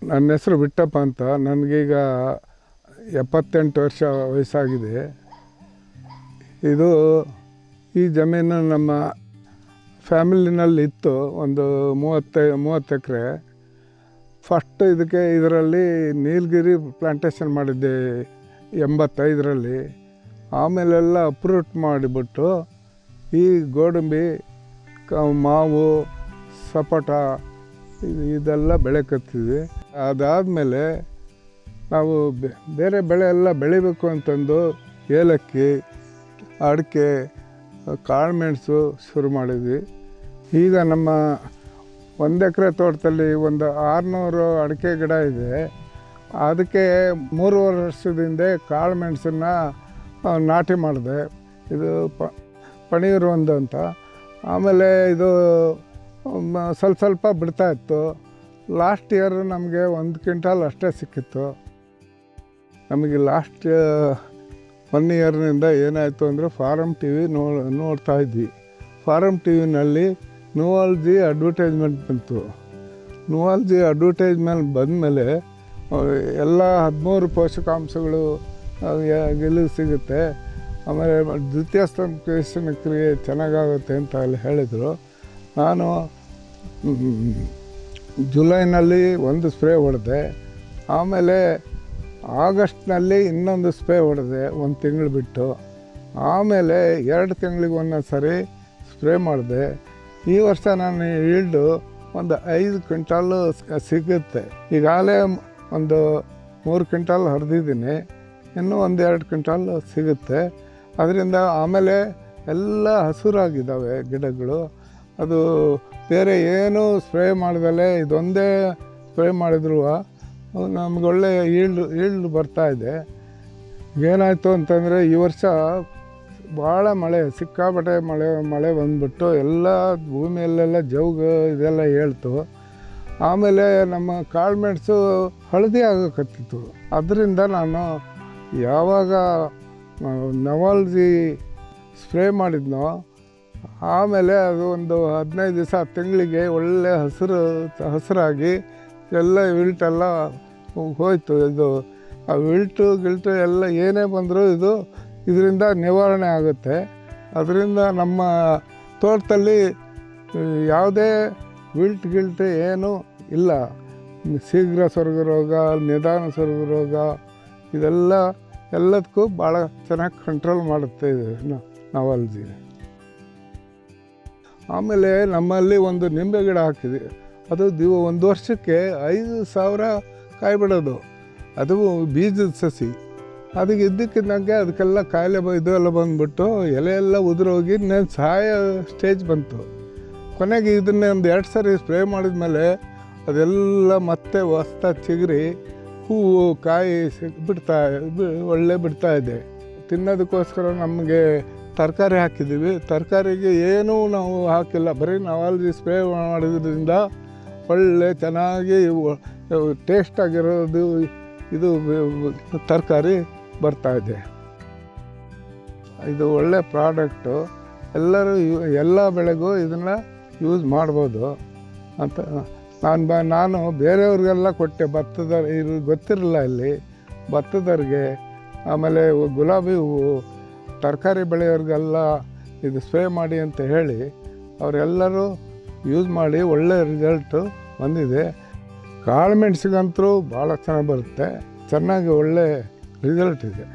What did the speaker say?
ನನ್ನ ಹೆಸರು ಬಿಟ್ಟಪ್ಪ ಅಂತ. ನನಗೀಗ 78 ವರ್ಷ ವಯಸ್ಸಾಗಿದೆ. ಈ ಜಮೀನು ನಮ್ಮ ಫ್ಯಾಮಿಲಿನಲ್ಲಿ ಇತ್ತು, ಒಂದು 30 ಎಕರೆ. ಫಸ್ಟ್ ಇದರಲ್ಲಿ ನೀಲಗಿರಿ ಪ್ಲಾಂಟೇಶನ್ ಮಾಡಿದ್ದೆ 85ರಲ್ಲಿ. ಆಮೇಲೆಲ್ಲ ಅಪ್ರೂಟ್ ಮಾಡಿಬಿಟ್ಟು ಈ ಗೋಡಂಬಿ, ಮಾವು, ಸಪೋಟ ಇದೆಲ್ಲ ಬೆಳೆ ಕತ್ತಿದ್ವಿ. ಅದಾದಮೇಲೆ ನಾವು ಬೇರೆ ಬೆಳೆ ಎಲ್ಲ ಬೆಳಿಬೇಕು ಅಂತಂದು ಏಲಕ್ಕಿ, ಅಡಿಕೆ, ಕಾಳುಮೆಣಸು ಶುರು ಮಾಡಿದ್ವಿ. ಈಗ ನಮ್ಮ 1 ಎಕರೆ ತೋಟದಲ್ಲಿ ಒಂದು 600 ಅಡಿಕೆ ಗಿಡ ಇದೆ. ಅದಕ್ಕೆ 3 ವರ್ಷದಿಂದ ಕಾಳುಮೆಣಸನ್ನು ನಾಟಿ ಮಾಡಿದೆ. ಇದು ಪಣೀರು ಅಂತ. ಆಮೇಲೆ ಇದು ಸ್ವಲ್ಪ ಬಿಡ್ತಾಯಿತ್ತು. ಲಾಸ್ಟ್ ಇಯರ್ ನಮಗೆ 1 ಕ್ವಿಂಟಾಲ್ ಅಷ್ಟೇ ಸಿಕ್ಕಿತ್ತು. ನಮಗೆ ಲಾಸ್ಟ್ 1 ಇಯರ್ನಿಂದ ಏನಾಯಿತು ಅಂದರೆ ಫಾರಮ್ ಟಿ ವಿ ನೋಡ್ತಾ ಇದ್ವಿ. ಫಾರಮ್ ಟಿ ವಿನಲ್ಲಿ ನುವಾಲ್ಜಿ ಅಡ್ವರ್ಟೈಸ್ಮೆಂಟ್ ಬಂತು. ನುವಾಲ್ಜಿ ಅಡ್ವರ್ಟೈಸ್ಮೆಂಟ್ ಬಂದಮೇಲೆ ಎಲ್ಲ 13 ಪೋಷಕಾಂಶಗಳು ಗೆಲುವು ಸಿಗುತ್ತೆ, ಆಮೇಲೆ ದ್ವಿತೀಯ ಸಂಶ್ಲೇಷಣ ಕ್ರಿಯೆ ಚೆನ್ನಾಗಾಗುತ್ತೆ ಅಂತ ಅಲ್ಲಿ ಹೇಳಿದರು. ನಾನು ಜುಲೈನಲ್ಲಿ 1 ಸ್ಪ್ರೇ ಹೊಡೆದೆ. ಆಮೇಲೆ ಆಗಸ್ಟ್ನಲ್ಲಿ ಇನ್ನೊಂದು ಸ್ಪ್ರೇ ಹೊಡೆದೆ 1 ತಿಂಗಳು ಬಿಟ್ಟು. ಆಮೇಲೆ 2 ತಿಂಗಳಿಗೆ ಒಂದೊಂದು ಸರಿ ಸ್ಪ್ರೇ ಮಾಡಿದೆ. ಈ ವರ್ಷ ನಾನು ಈಲ್ಡು ಒಂದು 5 ಕ್ವಿಂಟಾಲು ಸಿಗುತ್ತೆ. ಈಗಾಗಲೇ ಒಂದು 3 ಕ್ವಿಂಟಾಲ್ ಹರಿದಿದ್ದೀನಿ, ಇನ್ನೂ 1-2 ಕ್ವಿಂಟಾಲ್ ಸಿಗುತ್ತೆ ಅದರಿಂದ. ಆಮೇಲೆ ಎಲ್ಲ ಹಸುರಾಗಿದ್ದಾವೆ ಗಿಡಗಳು. ಅದು ಬೇರೆ ಏನೂ ಸ್ಪ್ರೇ ಮಾಡ್ದಲೇ ಇದೊಂದೇ ಸ್ಪ್ರೇ ಮಾಡಿದ್ರು ನಮ್ಗೆ ಒಳ್ಳೆ ಈಲ್ಡ್ ಬರ್ತಾಯಿದೆ. ಏನಾಯಿತು ಅಂತಂದರೆ ಈ ವರ್ಷ ಭಾಳ ಮಳೆ, ಸಿಕ್ಕಾಪಟ್ಟೆ ಮಳೆ ಬಂದುಬಿಟ್ಟು ಎಲ್ಲ ಭೂಮಿಯಲ್ಲೆಲ್ಲ ಜೌಗ ಇದೆಲ್ಲ ಹೇಳ್ತು. ಆಮೇಲೆ ನಮ್ಮ ಕಾಳುಮೆಣಸು ಹಳದಿ ಆಗೋಕತ್ತಿತ್ತು. ಅದರಿಂದ ನಾನು ಯಾವಾಗ ನವಾಲ್ಜಿ ಸ್ಪ್ರೇ ಮಾಡಿದ್ನೋ ಆಮೇಲೆ ಅದು ಒಂದು 15 ದಿವಸ ತಿಂಗಳಿಗೆ ಒಳ್ಳೆ ಹಸಿರಾಗಿ ಎಲ್ಲ ವಿಲ್ಟೆಲ್ಲ ಹೋಯಿತು. ಇದು ಆ ಗಿಲ್ಟು ಎಲ್ಲ ಏನೇ ಬಂದರೂ ಇದರಿಂದ ನಿವಾರಣೆ ಆಗುತ್ತೆ. ಅದರಿಂದ ನಮ್ಮ ತೋಟದಲ್ಲಿ ಯಾವುದೇ ಗಿಲ್ಟ್ ಏನೂ ಇಲ್ಲ. ಶೀಘ್ರ ಸೊರಗು ರೋಗ, ನಿಧಾನ ಸೊರಗು ರೋಗ ಎಲ್ಲದಕ್ಕೂ ಭಾಳ ಚೆನ್ನಾಗಿ ಕಂಟ್ರೋಲ್ ಮಾಡುತ್ತೆ ಇದು ನವಾಲ್ಜಿ. ಆಮೇಲೆ ನಮ್ಮಲ್ಲಿ ಒಂದು ನಿಂಬೆ ಗಿಡ ಹಾಕಿದ್ವಿ. ಅದು 1 ವರ್ಷಕ್ಕೆ 5,000 ಕಾಯಿ ಬಿಡೋದು. ಅದು ಬೀಜದ ಸಸಿ. ಅದಕ್ಕೆ ಇದ್ದಕ್ಕಿದ್ದಂಗೆ ಅದಕ್ಕೆಲ್ಲ ಕಾಯಿಲೆ ಇದೆಲ್ಲ ಬಂದುಬಿಟ್ಟು ಎಲೆಯೆಲ್ಲ ಉದುರೋಗಿ ಇನ್ನೇನು ಸಾಯೋ ಸ್ಟೇಜ್ ಬಂತು. ಕೊನೆಗೆ ಇದನ್ನೇ ಒಂದು 2 ಸರಿ ಸ್ಪ್ರೇ ಮಾಡಿದ್ಮೇಲೆ ಅದೆಲ್ಲ ಮತ್ತೆ ಹೊಸ್ದಾಗಿ ಚಿಗುರಿ ಹೂವು ಕಾಯಿ ಒಳ್ಳೆ ಬಿಡ್ತಾಯಿದೆ. ತಿನ್ನೋದಕ್ಕೋಸ್ಕರ ನಮಗೆ ತರಕಾರಿ ಹಾಕಿದ್ದೀವಿ. ತರಕಾರಿಗೆ ಏನೂ ನಾವು ಹಾಕಿಲ್ಲ, ಬರೀ ನವಾಲ್ಜಿ ಸ್ಪ್ರೇ ಮಾಡೋದ್ರಿಂದ ಒಳ್ಳೆ ಚೆನ್ನಾಗಿ ಟೇಸ್ಟಾಗಿರೋದು ಇದು ತರಕಾರಿ ಬರ್ತಾಯಿದೆ. ಇದು ಒಳ್ಳೆ ಪ್ರಾಡಕ್ಟು. ಎಲ್ಲರೂ ಎಲ್ಲ ಬೆಳೆಗೂ ಇದನ್ನು ಯೂಸ್ ಮಾಡ್ಬೋದು ಅಂತ ನಾನು ಬೇರೆಯವ್ರಿಗೆಲ್ಲ ಕೊಟ್ಟೆ. ಗೊತ್ತಿರಲಿಲ್ಲ ಇಲ್ಲಿ ಭತ್ತದವ್ರಿಗೆ, ಆಮೇಲೆ ಗುಲಾಬಿ ಹೂವು, ತರಕಾರಿ ಬೆಳೆಯೋರಿಗೆಲ್ಲ ಇದು ಸ್ಪ್ರೇ ಮಾಡಿ ಅಂತ ಹೇಳಿ ಅವರೆಲ್ಲರೂ ಯೂಸ್ ಮಾಡಿ ಒಳ್ಳೆ ರಿಸಲ್ಟು ಬಂದಿದೆ. ಕಾಳುಮೆಣಸಿಗಂತೂ ಭಾಳ ಚೆನ್ನಾಗಿ ಬರುತ್ತೆ, ಚೆನ್ನಾಗಿ ಒಳ್ಳೆ ರಿಸಲ್ಟ್ ಇದೆ.